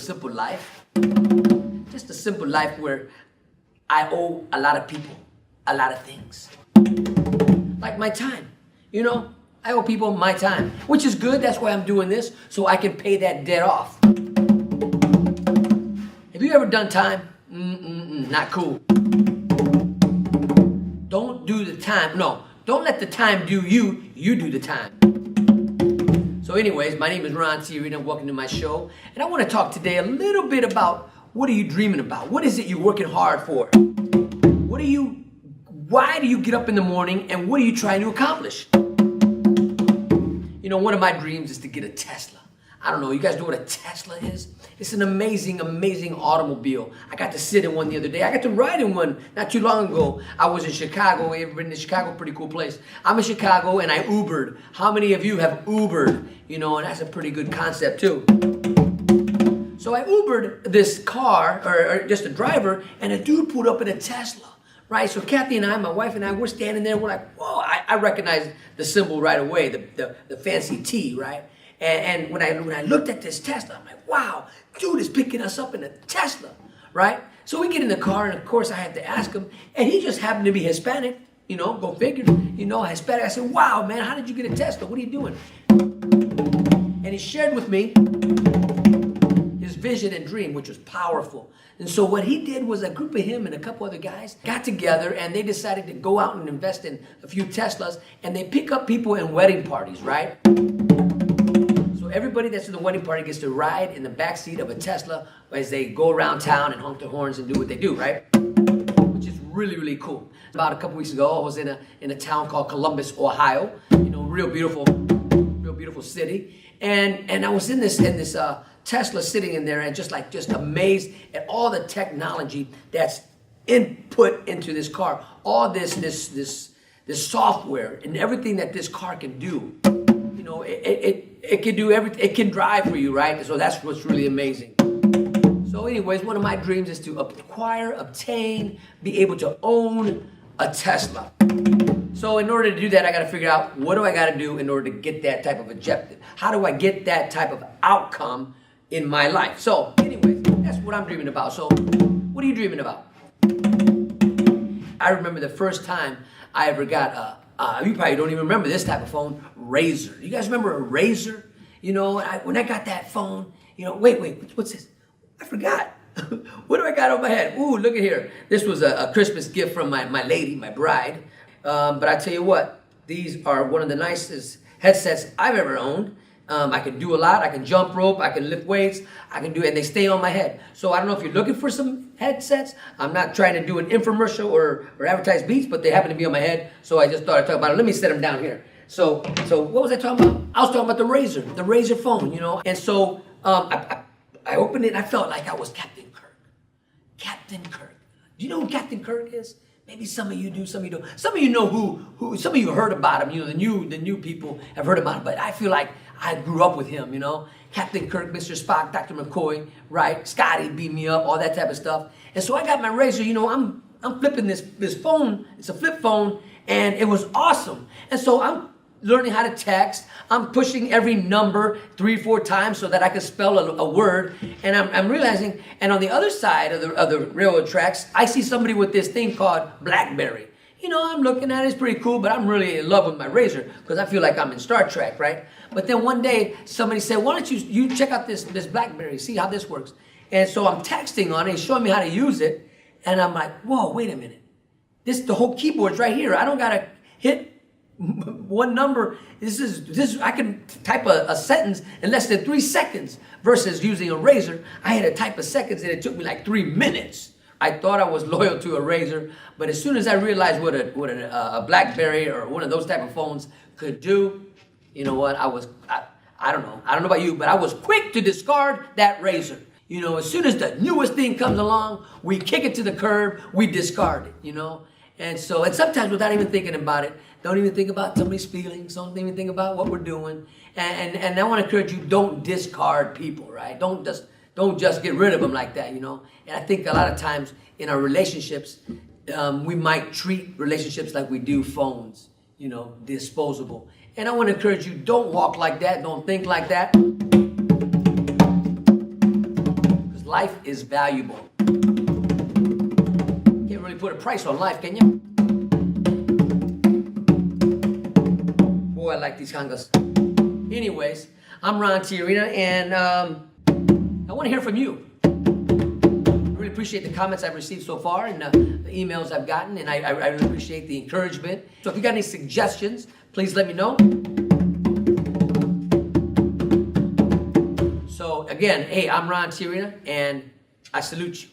simple life. Just a simple life where I owe a lot of people a lot of things. Like my time. You know, I owe people my time, which is good. That's why I'm doing this, so I can pay that debt off. Have you ever done time? Not cool. Don't do the time. No, don't let the time do you. You do the time. So anyways, my name is Ron TYRO and welcome to my show. And I want to talk today a little bit about what are you dreaming about? What is it you're working hard for? Why do you get up in the morning and what are you trying to accomplish? You know, one of my dreams is to get a Tesla. I don't know, you guys know what a Tesla is? It's an amazing, amazing automobile. I got to sit in one the other day. I got to ride in one not too long ago. I was in Chicago. Ever been to Chicago? Pretty cool place. I'm in Chicago and I Ubered. How many of you have Ubered? You know, and that's a pretty good concept too. So I Ubered this car, or just a driver, and a dude pulled up in a Tesla. Right, so Kathy and I, my wife and I, we're standing there. We're like, whoa! I recognize the symbol right away, the fancy T, right? And when I looked at this Tesla, I'm like, wow, dude is picking us up in a Tesla, right? So we get in the car, and of course I had to ask him, and he just happened to be Hispanic, you know, go figure, you know, Hispanic. I said, wow, man, how did you get a Tesla? What are you doing? And he shared with me his vision and dream, which was powerful. And so what he did was a group of him and a couple other guys got together and they decided to go out and invest in a few Teslas, and they pick up people in wedding parties, right? So everybody that's in the wedding party gets to ride in the back seat of a Tesla as they go around town and honk their horns and do what they do, right? Which is really, really cool. About a couple weeks ago, I was in a town called Columbus, Ohio. You know, real beautiful city. And I was in this Tesla sitting in there and just amazed at all the technology that's input into this car, all this software and everything that this car can do. You know, it can do everything. It can drive for you, right? So that's what's really amazing. So anyways, one of my dreams is to obtain, be able to own a Tesla. So in order to do that, I got to figure out what do I got to do in order to get that type of objective? How do I get that type of outcome in my life? So anyways, that's what I'm dreaming about. So what are you dreaming about? I remember the first time I ever got you probably don't even remember this type of phone, Razor. You guys remember a Razor? You know, when I got that phone, you know, wait, what's this? I forgot. What do I got on my head? Ooh, look at here. This was a Christmas gift from my lady, my bride. But I tell you what, these are one of the nicest headsets I've ever owned. I can do a lot. I can jump rope. I can lift weights. I can do it, and they stay on my head. So I don't know if you're looking for some headsets. I'm not trying to do an infomercial or advertise Beats, but they happen to be on my head. So I just thought I'd talk about it. Let me set them down here. So what was I talking about? I was talking about the Razor phone, you know. And so I opened it, and I felt like I was Captain Kirk. Captain Kirk. Do you know who Captain Kirk is? Maybe some of you do, some of you don't. Some of you know who some of you heard about him. You know, the new people have heard about him. But I feel like I grew up with him, you know. Captain Kirk, Mr. Spock, Dr. McCoy, right? Scotty beat me up, all that type of stuff. And so I got my Razor, you know, I'm flipping this phone. It's a flip phone, and it was awesome. And so I'm learning how to text. I'm pushing every number 3 or 4 times so that I can spell a word. And I'm realizing, and on the other side of the railroad tracks, I see somebody with this thing called BlackBerry. You know, I'm looking at it, it's pretty cool, but I'm really in love with my Razor because I feel like I'm in Star Trek, right? But then one day, somebody said, why don't you check out this BlackBerry, see how this works. And so I'm texting on it, he's showing me how to use it, and I'm like, whoa, wait a minute. The whole keyboard's right here. I don't gotta hit one number. This I can type a sentence in less than 3 seconds versus using a Razor. I had to type a sentence and it took me like 3 minutes. I thought I was loyal to a Razor, but as soon as I realized what a BlackBerry or one of those type of phones could do, you know what? I don't know about you, but I was quick to discard that Razor. You know, as soon as the newest thing comes along, we kick it to the curb, we discard it, you know? And sometimes without even thinking about it, don't even think about somebody's feelings, don't even think about what we're doing. And I want to encourage you, don't discard people, right? Don't just get rid of them like that, you know? And I think a lot of times in our relationships, we might treat relationships like we do phones, you know, disposable. And I want to encourage you, don't walk like that, don't think like that. life is valuable. Can't really put a price on life, can you? Boy, I like these congas. Anyways, I'm Ron TYRO, and I want to hear from you. I really appreciate the comments I've received so far and the emails I've gotten, and I really appreciate the encouragement. So if you got any suggestions, please let me know. So again, hey, I'm Ron TYRO, and I salute you.